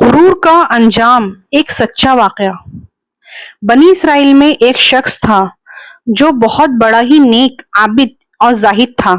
غرور کا انجام ایک سچا واقعہ۔ بنی اسرائیل میں ایک شخص تھا جو بہت بڑا ہی نیک، عابد اور زاہد تھا۔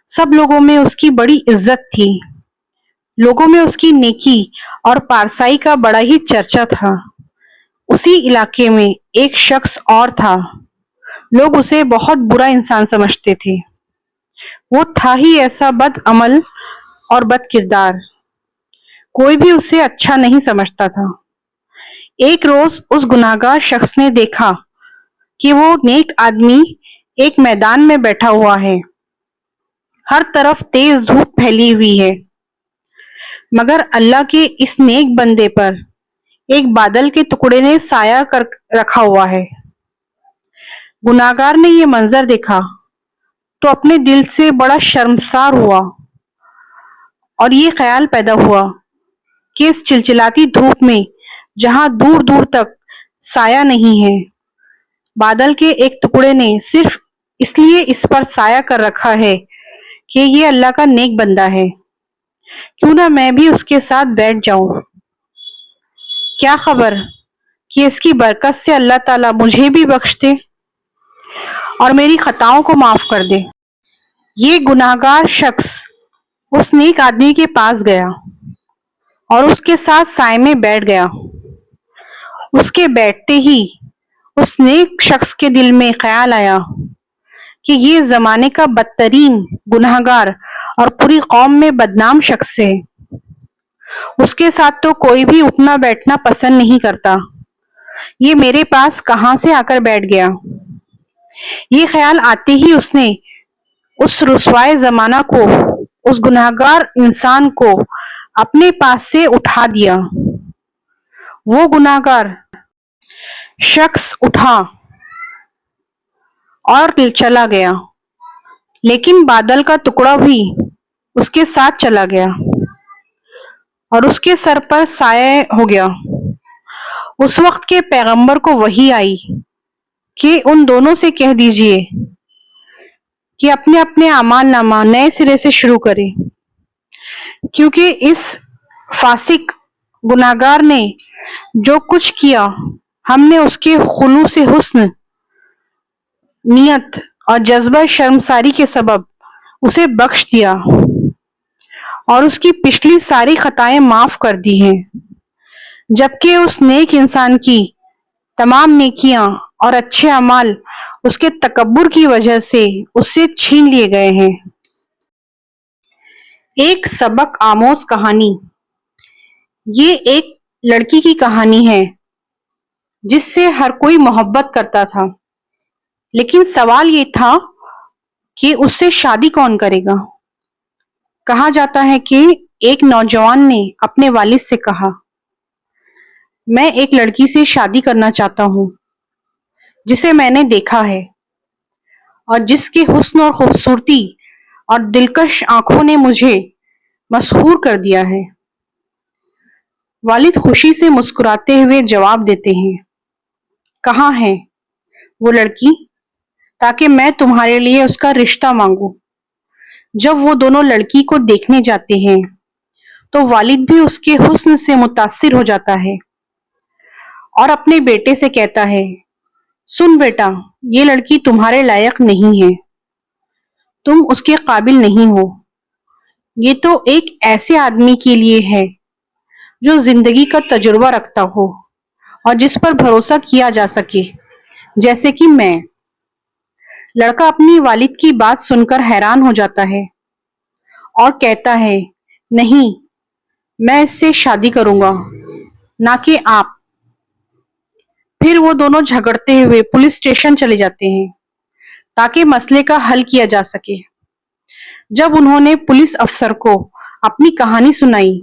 سب لوگوں میں اس کی بڑی عزت تھی۔ لوگوں میں اس کی نیکی اور پارسائی کا بڑا ہی چرچا تھا۔ اسی علاقے میں ایک شخص اور تھا۔ لوگ اسے بہت برا انسان سمجھتے تھے۔ وہ تھا ہی ایسا بد عمل اور بد کردار، کوئی بھی اسے اچھا نہیں سمجھتا تھا۔ ایک روز اس گناہگار شخص نے دیکھا کہ وہ نیک آدمی ایک میدان میں بیٹھا ہوا ہے۔ ہر طرف تیز دھوپ پھیلی ہوئی ہے، مگر اللہ کے اس نیک بندے پر ایک بادل کے ٹکڑے نے سایہ کر رکھا ہوا ہے۔ گناہگار نے یہ منظر دیکھا تو اپنے دل سے بڑا شرمسار ہوا اور یہ خیال پیدا ہوا کہ اس چلچلاتی دھوپ میں جہاں دور دور تک سایہ نہیں ہے، بادل کے ایک ٹکڑے نے صرف اس لیے اس پر سایہ کر رکھا ہے کہ یہ اللہ کا نیک بندہ ہے، کیوں نہ میں بھی اس کے ساتھ بیٹھ جاؤں۔ کیا خبر کہ اس کی برکت سے اللہ تعالیٰ مجھے بھی بخش دے اور میری خطاؤں کو معاف کر دے۔ یہ گناہگار شخص اس نیک آدمی کے پاس گیا اور اس کے ساتھ سائے میں بیٹھ گیا۔ اس کے بیٹھتے ہی اس نیک شخص کے دل میں خیال آیا کہ یہ زمانے کا بدترین گناہگار اور پوری قوم میں بدنام شخص ہے۔ اس کے ساتھ تو کوئی بھی اٹھنا بیٹھنا پسند نہیں کرتا، یہ میرے پاس کہاں سے آ کر بیٹھ گیا۔ یہ خیال آتے ہی اس نے اس رسوائے زمانہ کو، اس گناہگار انسان کو اپنے پاس سے اٹھا دیا۔ وہ گناہگار شخص اٹھا اور چلا گیا، لیکن بادل کا ٹکڑا بھی اس کے ساتھ چلا گیا اور اس کے سر پر سایہ ہو گیا۔ اس وقت کے پیغمبر کو وحی آئی کہ ان دونوں سے کہہ دیجئے کہ اپنے اپنے اعمال نامہ نئے سرے سے شروع کریں، کیونکہ اس فاسق گناہگار نے جو کچھ کیا، ہم نے اس کے خلوص حسن نیت اور جذبہ شرمساری کے سبب اسے بخش دیا اور اس کی پچھلی ساری خطائیں معاف کر دی ہیں، جبکہ اس نیک انسان کی تمام نیکیاں اور اچھے اعمال اس کے تکبر کی وجہ سے اس سے چھین لیے گئے ہیں۔ ایک سبق آموز کہانی۔ یہ ایک لڑکی کی کہانی ہے جس سے ہر کوئی محبت کرتا تھا، لیکن سوال یہ تھا کہ اس سے شادی کون کرے گا۔ کہا جاتا ہے کہ ایک نوجوان نے اپنے والد سے کہا، میں ایک لڑکی سے شادی کرنا چاہتا ہوں جسے میں نے دیکھا ہے اور جس کے حسن اور خوبصورتی اور دلکش آنکھوں نے مجھے مسحور کر دیا ہے۔ والد خوشی سے مسکراتے ہوئے جواب دیتے ہیں، کہاں ہے وہ لڑکی تاکہ میں تمہارے لیے اس کا رشتہ مانگوں۔ جب وہ دونوں لڑکی کو دیکھنے جاتے ہیں تو والد بھی اس کے حسن سے متاثر ہو جاتا ہے اور اپنے بیٹے سے کہتا ہے، سن بیٹا، یہ لڑکی تمہارے لائق نہیں ہے، تم اس کے قابل نہیں ہو، یہ تو ایک ایسے آدمی کے لیے ہے جو زندگی کا تجربہ رکھتا ہو اور جس پر بھروسہ کیا جا سکے، جیسے کہ میں۔ لڑکا اپنی والد کی بات سن کر حیران ہو جاتا ہے اور کہتا ہے، نہیں، میں اس سے شادی کروں گا، نہ کہ آپ۔ پھر وہ دونوں جھگڑتے ہوئے پولیس اسٹیشن چلے جاتے ہیں تاکہ مسئلے کا حل کیا جا سکے۔ جب انہوں نے پولیس افسر کو اپنی کہانی سنائی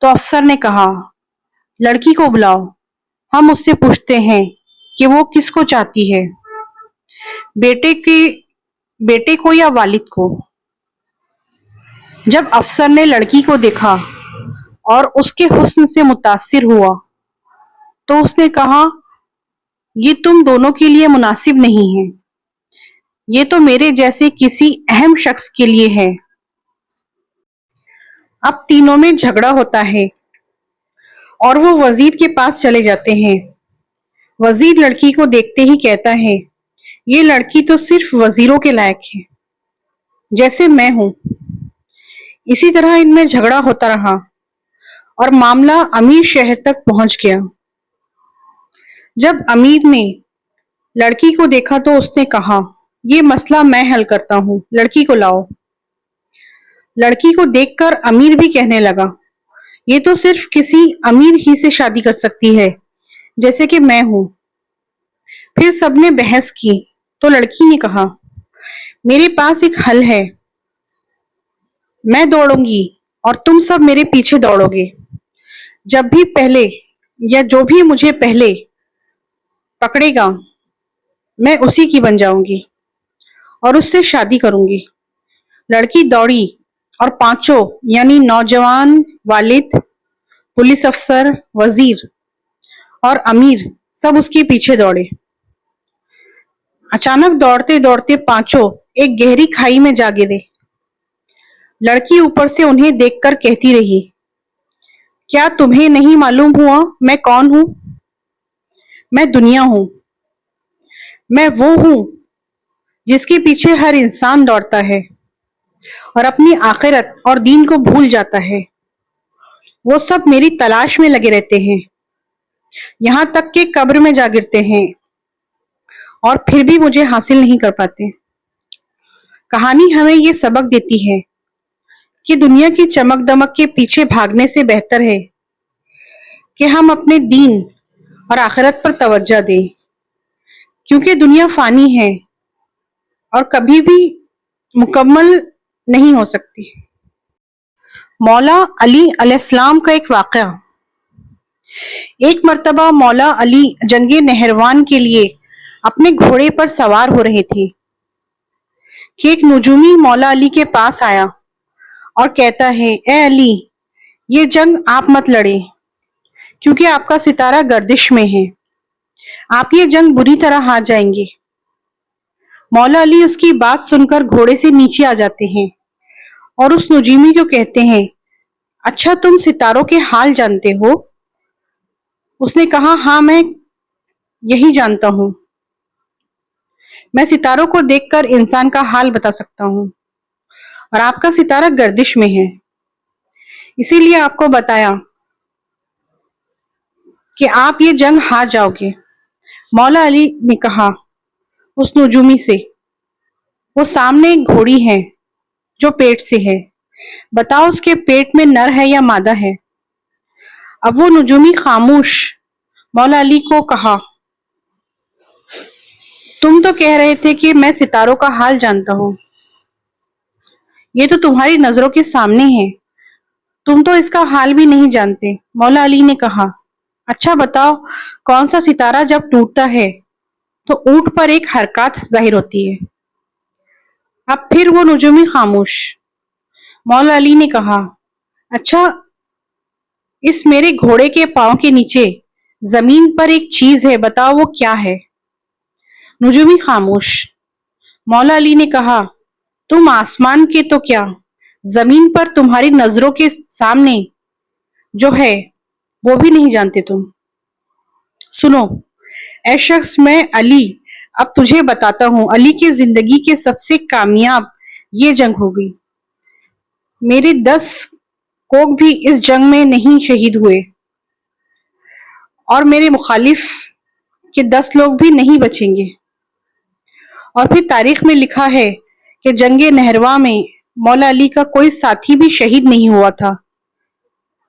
تو افسر نے کہا، لڑکی کو بلاؤ، ہم اس سے پوچھتے ہیں کہ وہ کس کو چاہتی ہے، بیٹے کو یا والد کو۔ جب افسر نے لڑکی کو دیکھا اور اس کے حسن سے متاثر ہوا تو اس نے کہا، یہ تم دونوں کے لیے مناسب نہیں ہے، یہ تو میرے جیسے کسی اہم شخص کے لیے ہے۔ اب تینوں میں جھگڑا ہوتا ہے اور وہ وزیر کے پاس چلے جاتے ہیں۔ وزیر لڑکی کو دیکھتے ہی کہتا ہے، یہ لڑکی تو صرف وزیروں کے لائق ہے، جیسے میں ہوں۔ اسی طرح ان میں جھگڑا ہوتا رہا اور معاملہ امیر شہر تک پہنچ گیا۔ جب امیر نے لڑکی کو دیکھا تو اس نے کہا، یہ مسئلہ میں حل کرتا ہوں، لڑکی کو لاؤ۔ لڑکی کو دیکھ کر امیر بھی کہنے لگا، یہ تو صرف کسی امیر ہی سے شادی کر سکتی ہے، جیسے کہ میں ہوں۔ پھر سب نے بحث کی تو لڑکی نے کہا، میرے پاس ایک حل ہے، میں دوڑوں گی اور تم سب میرے پیچھے دوڑو گے۔ جب بھی پہلے یا جو بھی مجھے پہلے پکڑے گا میں اسی کی بن جاؤں گی اور اس سے شادی کروں گی۔ لڑکی دوڑی اور پانچوں یعنی نوجوان، والد، پولیس افسر، وزیر اور امیر سب اس کے پیچھے دوڑے۔ اچانک دوڑتے دوڑتے پانچوں ایک گہری کھائی میں جا گرے۔ لڑکی اوپر سے انہیں دیکھ کر کہتی رہی، کیا تمہیں نہیں معلوم ہوا میں کون ہوں؟ میں دنیا ہوں، میں وہ ہوں جس کے پیچھے ہر انسان دوڑتا ہے اور اپنی آخرت اور دین کو بھول جاتا ہے۔ وہ سب میری تلاش میں لگے رہتے ہیں، یہاں تک کہ قبر میں جا گرتے ہیں اور پھر بھی مجھے حاصل نہیں کر پاتے۔ کہانی ہمیں یہ سبق دیتی ہے کہ دنیا کی چمک دمک کے پیچھے بھاگنے سے بہتر ہے کہ ہم اپنے دین اور آخرت پر توجہ دیں، کیونکہ دنیا فانی ہے اور کبھی بھی مکمل نہیں ہو سکتی۔ مولا علی علیہ السلام کا ایک واقعہ۔ ایک مرتبہ مولا علی جنگ نہروان کے لیے اپنے گھوڑے پر سوار ہو رہے تھے کہ ایک نجومی مولا علی کے پاس آیا اور کہتا ہے، اے علی، یہ جنگ آپ مت لڑیں کیونکہ آپ کا ستارہ گردش میں ہے، آپ یہ جنگ بری طرح ہار جائیں گے۔ مولا علی اس کی بات سن کر گھوڑے سے نیچے آ جاتے ہیں اور اس نجومی کو کہتے ہیں، اچھا تم ستاروں کے حال جانتے ہو؟ اس نے کہا، ہاں میں یہی جانتا ہوں، میں ستاروں کو دیکھ کر انسان کا حال بتا سکتا ہوں اور آپ کا ستارہ گردش میں ہے، اسی لیے آپ کو بتایا کہ آپ یہ جنگ ہار جاؤ گے۔ مولا علی نے کہا اس نجومی سے، وہ سامنے ایک گھوڑی ہے جو پیٹ سے ہے، بتاؤ اس کے پیٹ میں نر ہے یا مادہ ہے؟ اب وہ نجومی خاموش۔ مولا علی کو کہا، تم تو کہہ رہے تھے کہ میں ستاروں کا حال جانتا ہوں، یہ تو تمہاری نظروں کے سامنے ہے، تم تو اس کا حال بھی نہیں جانتے۔ مولا علی نے کہا، اچھا بتاؤ کون سا ستارہ جب ٹوٹتا ہے تو اونٹ پر ایک حرکات ظاہر ہوتی ہے؟ اب پھر وہ نجومی خاموش۔ مولا علی نے کہا، اچھا اس میرے گھوڑے کے پاؤں کے نیچے زمین پر ایک چیز ہے، بتاؤ وہ کیا ہے؟ نجومی خاموش۔ مولا علی نے کہا، تم آسمان کے تو کیا، زمین پر تمہاری نظروں کے سامنے جو ہے وہ بھی نہیں جانتے تم۔ سنو اے شخص، میں علی اب تجھے بتاتا ہوں، علی کی زندگی کے سب سے کامیاب یہ جنگ ہو گئی۔ میرے 10 کوگ بھی اس جنگ میں نہیں شہید ہوئے اور میرے مخالف کے 10 لوگ بھی نہیں بچیں گے۔ اور پھر تاریخ میں لکھا ہے کہ جنگ نہرواں میں مولا علی کا کوئی ساتھی بھی شہید نہیں ہوا تھا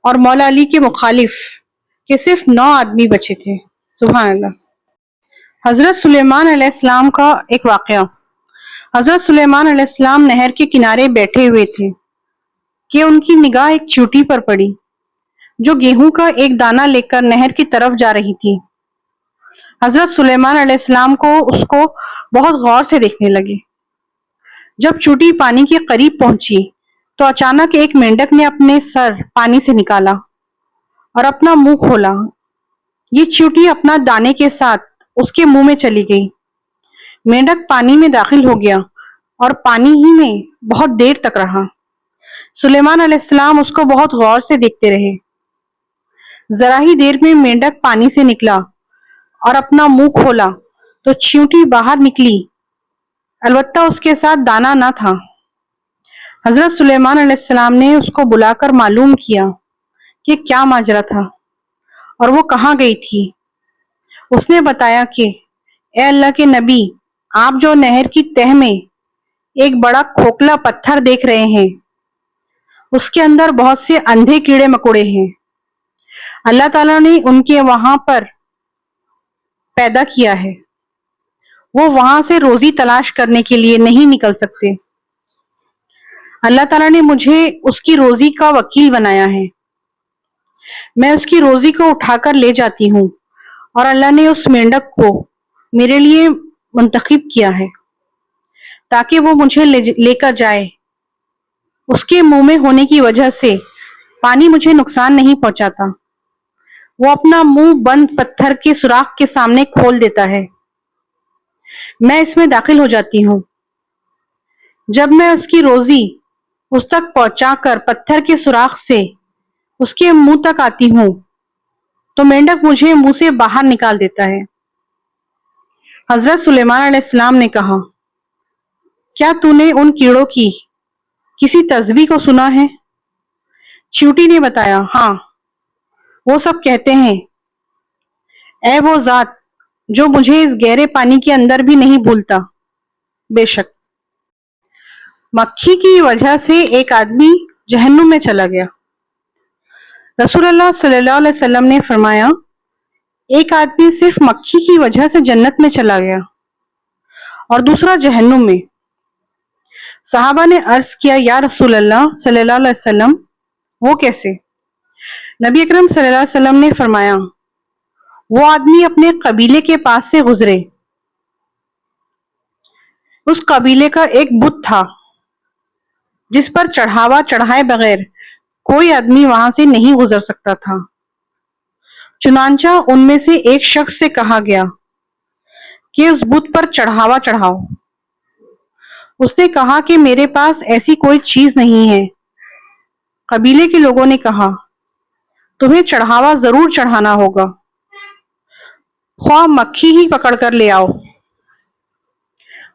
اور مولا علی کے مخالف کے صرف 9 آدمی بچے تھے۔ سبحان اللہ۔ حضرت سلیمان علیہ السلام کا ایک واقعہ۔ حضرت سلیمان علیہ السلام نہر کے کنارے بیٹھے ہوئے تھے کہ ان کی نگاہ ایک چیونٹی پر پڑی جو گیہوں کا ایک دانہ لے کر نہر کی طرف جا رہی تھی۔ حضرت سلیمان علیہ السلام اس کو بہت غور سے دیکھنے لگے۔ جب چیونٹی پانی کے قریب پہنچی تو اچانک ایک مینڈک نے اپنے سر پانی سے نکالا اور اپنا منہ کھولا۔ یہ چیونٹی اپنا دانے کے ساتھ اس کے منہ میں چلی گئی۔ مینڈک پانی میں داخل ہو گیا اور پانی ہی میں بہت دیر تک رہا۔ سلیمان علیہ السلام اس کو بہت غور سے دیکھتے رہے۔ ذرا ہی دیر میں مینڈک پانی سے نکلا اور اپنا منہ کھولا تو چیونٹی باہر نکلی، البتہ اس کے ساتھ دانہ نہ تھا۔ حضرت سلیمان علیہ السلام نے اس کو بلا کر معلوم کیا کہ کیا ماجرا تھا اور وہ کہاں گئی تھی۔ اس نے بتایا کہ اے اللہ کے نبی، آپ جو نہر کی تہہ میں ایک بڑا کھوکھلا پتھر دیکھ رہے ہیں، اس کے اندر بہت سے اندھے کیڑے مکوڑے ہیں۔ اللہ تعالیٰ نے ان کے وہاں پر پیدا کیا ہے، وہ وہاں سے روزی تلاش کرنے کے لیے نہیں نکل سکتے۔ اللہ تعالیٰ نے مجھے اس کی روزی کا وکیل بنایا ہے، میں اس کی روزی کو اٹھا کر لے جاتی ہوں، اور اللہ نے اس مینڈک کو میرے لیے منتخب کیا ہے تاکہ وہ مجھے لے کر جائے۔ اس کے منہ میں ہونے کی وجہ سے پانی مجھے نقصان نہیں پہنچاتا، وہ اپنا منہ بند پتھر کے سوراخ کے سامنے کھول دیتا ہے، میں اس میں داخل ہو جاتی ہوں۔ جب میں اس کی روزی اس تک پہنچا کر پتھر کے سوراخ سے اس کے منہ تک آتی ہوں تو مینڈک مجھے منہ سے باہر نکال دیتا ہے۔ حضرت سلیمان علیہ السلام نے کہا، کیا تو نے ان کیڑوں کی کسی تسبیح کو سنا ہے؟ چیونٹی نے بتایا، ہاں، وہ سب کہتے ہیں، اے وہ ذات جو مجھے اس گہرے پانی کے اندر بھی نہیں بھولتا۔ بے شک مکھی کی وجہ سے ایک آدمی جہنم میں چلا گیا۔ رسول اللہ صلی اللہ علیہ وسلم نے فرمایا، ایک آدمی صرف مکھی کی وجہ سے جنت میں چلا گیا اور دوسرا جہنم میں۔ صحابہ نے عرض کیا، یا رسول اللہ صلی اللہ علیہ وسلم، وہ کیسے؟ نبی اکرم صلی اللہ علیہ وسلم نے فرمایا، وہ آدمی اپنے قبیلے کے پاس سے گزرے، اس قبیلے کا ایک بت تھا جس پر چڑھاوا چڑھائے بغیر کوئی آدمی وہاں سے نہیں گزر سکتا تھا۔ چنانچہ ان میں سے ایک شخص سے کہا گیا کہ اس بت پر چڑھاوا چڑھاؤ۔ اس نے کہا کہ میرے پاس ایسی کوئی چیز نہیں ہے۔ قبیلے کے لوگوں نے کہا، تمہیں چڑھاوا ضرور چڑھانا ہوگا، خواہ مکھی ہی پکڑ کر لے آؤ۔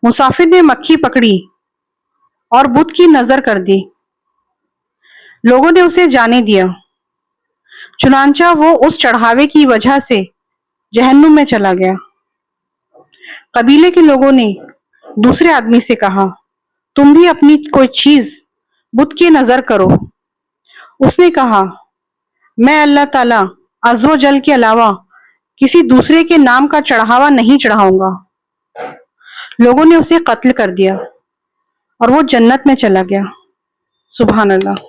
مسافر نے مکھی پکڑی اور بت کی نظر کر دی، لوگوں نے اسے جانے دیا، چنانچہ وہ اس چڑھاوے کی وجہ سے جہنم میں چلا گیا۔ قبیلے کے لوگوں نے دوسرے آدمی سے کہا، تم بھی اپنی کوئی چیز بت کی نظر کرو۔ اس نے کہا، میں اللہ تعالی عز و جل کے علاوہ کسی دوسرے کے نام کا چڑھاوا نہیں چڑھاؤں گا۔ لوگوں نے اسے قتل کر دیا اور وہ جنت میں چلا گیا۔ سبحان اللہ۔